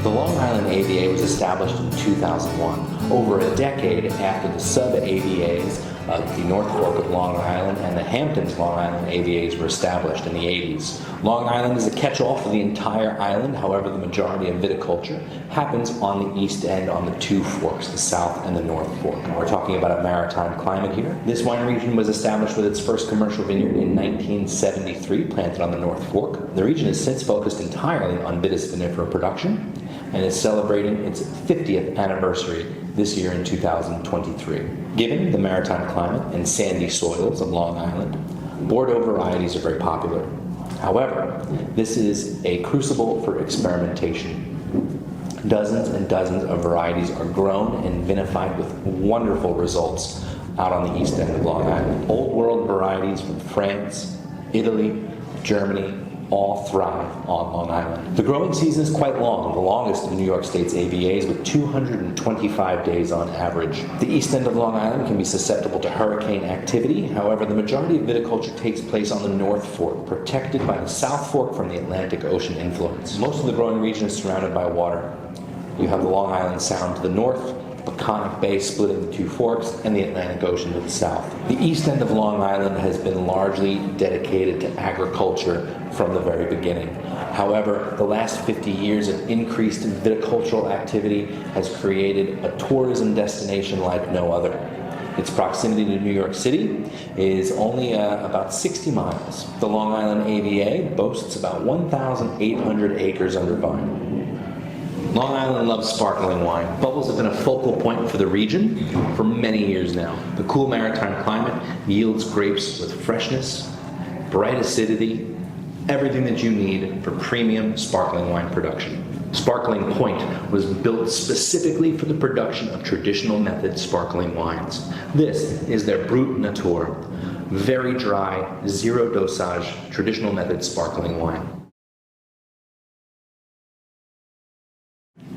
The Long Island AVA was established in 2001, over a decade after the sub-AVAs of the North Fork of Long Island and the Hamptons Long Island AVAs were established in the 80s. Long Island is a catch-all for the entire island, however the majority of viticulture happens on the east end on the two forks, the South and the North Fork. And we're talking about a maritime climate here. This wine region was established with its first commercial vineyard in 1973, planted on the North Fork. The region has since focused entirely on Vitis vinifera production and is celebrating its 50th anniversary this year in 2023. Given the maritime climate and sandy soils of Long Island, Bordeaux varieties are very popular. However, this is a crucible for experimentation. Dozens and dozens of varieties are grown and vinified with wonderful results out on the east end of Long Island. Old world varieties from France, Italy, Germany, all thrive on Long Island. The growing season is quite long, the longest of New York State's AVAs, with 225 days on average. The east end of Long Island can be susceptible to hurricane activity. However, the majority of viticulture takes place on the North Fork, protected by the South Fork from the Atlantic Ocean influence. Most of the growing region is surrounded by water. You have the Long Island Sound to the north, the Peconic Bay splitting the two forks, and the Atlantic Ocean to the south. The east end of Long Island has been largely dedicated to agriculture from the very beginning. However, the last 50 years of increased viticultural activity has created a tourism destination like no other. Its proximity to New York City is only about 60 miles. The Long Island AVA boasts about 1,800 acres under vine. Long Island loves sparkling wine. Bubbles have been a focal point for the region for many years now. The cool maritime climate yields grapes with freshness, bright acidity, everything that you need for premium sparkling wine production. Sparkling Point was built specifically for the production of traditional method sparkling wines. This is their Brut Nature, very dry, zero dosage, traditional method sparkling wine.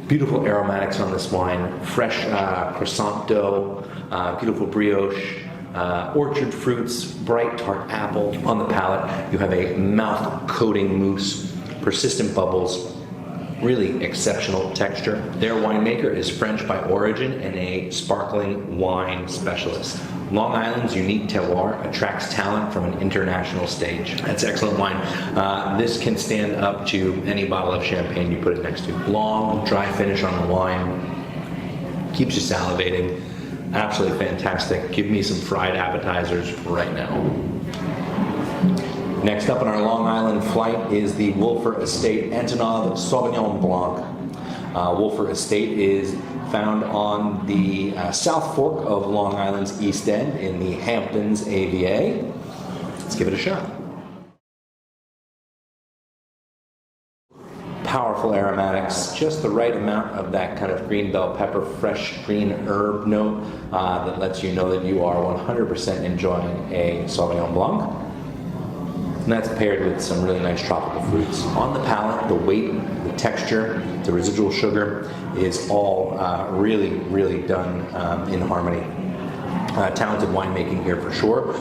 Beautiful aromatics on this wine, fresh croissant dough, beautiful brioche, orchard fruits, bright tart apple. On the palate, you have a mouth-coating mousse, persistent bubbles, really exceptional texture. Their winemaker is French by origin and a sparkling wine specialist. Long Island's unique terroir attracts talent from an international stage. That's excellent wine. This can stand up to any bottle of champagne you put it next to. Long, dry finish on the wine. Keeps you salivating. Absolutely fantastic. Give me some fried appetizers right now. Next up on our Long Island flight is the Wolfer Estate Antonov Sauvignon Blanc. Wolfer Estate is found on the South Fork of Long Island's East End in the Hamptons AVA. Let's give it a shot. Powerful aromatics, just the right amount of that kind of green bell pepper, fresh green herb note that lets you know that you are 100% enjoying a Sauvignon Blanc. And that's paired with some really nice tropical fruits. On the palate, the weight, the texture, the residual sugar is all really, really done in harmony. Talented winemaking here for sure,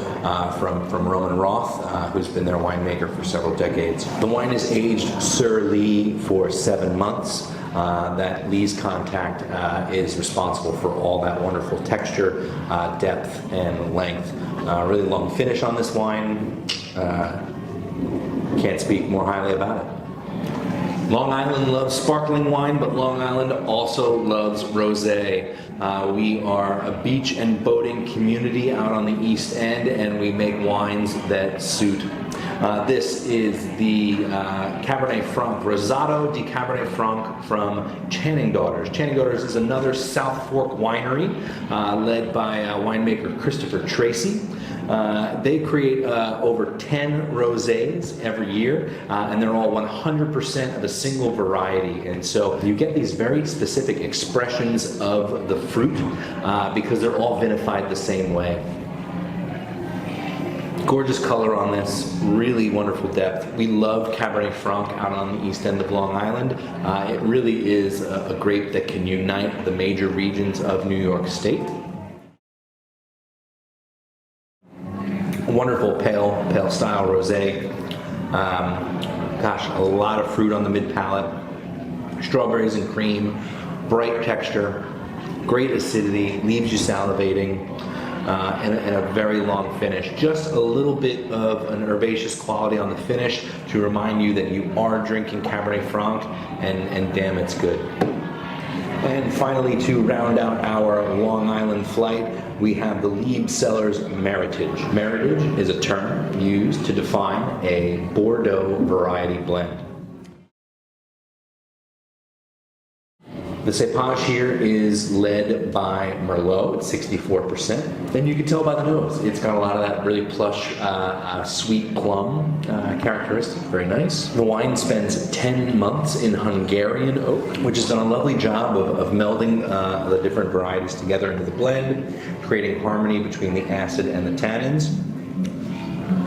from Roman Roth, who's been their winemaker for several decades. The wine is aged sur lie for 7 months. That lees contact is responsible for all that wonderful texture, depth, and length. Really long finish on this wine. Can't speak more highly about it. Long Island loves sparkling wine, but Long Island also loves rosé. We are a beach and boating community out on the East End, and we make wines that suit. This is the Cabernet Franc, Rosado di Cabernet Franc from Channing Daughters. Channing Daughters is another South Fork winery led by winemaker Christopher Tracy. They create over 10 rosés every year, and they're all 100% of a single variety. And so you get these very specific expressions of the fruit because they're all vinified the same way. Gorgeous color on this, really wonderful depth. We love Cabernet Franc out on the east end of Long Island. It really is a grape that can unite the major regions of New York State. A wonderful pale style rosé. Gosh, a lot of fruit on the mid palate. Strawberries and cream, bright texture, great acidity, leaves you salivating, and a very long finish. Just a little bit of an herbaceous quality on the finish to remind you that you are drinking Cabernet Franc, and damn, it's good. And finally, to round out our Long Island flight, we have the Lieb Cellars Meritage. Meritage is a term used to define a Bordeaux variety blend. The cepage here is led by Merlot at 64%. And you can tell by the nose, it's got a lot of that really plush, sweet plum characteristic. Very nice. The wine spends 10 months in Hungarian oak, which has done a lovely job of melding the different varieties together into the blend, creating harmony between the acid and the tannins.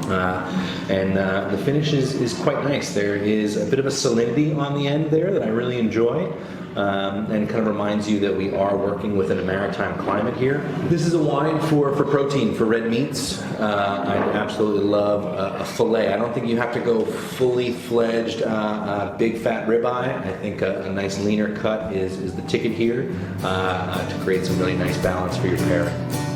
The finish is quite nice. There is a bit of a salinity on the end there that I really enjoy. And kind of reminds you that we are working within a maritime climate here. This is a wine for protein, for red meats. I absolutely love a fillet. I don't think you have to go fully fledged big fat ribeye. I think a nice leaner cut is the ticket here to create some really nice balance for your pairing.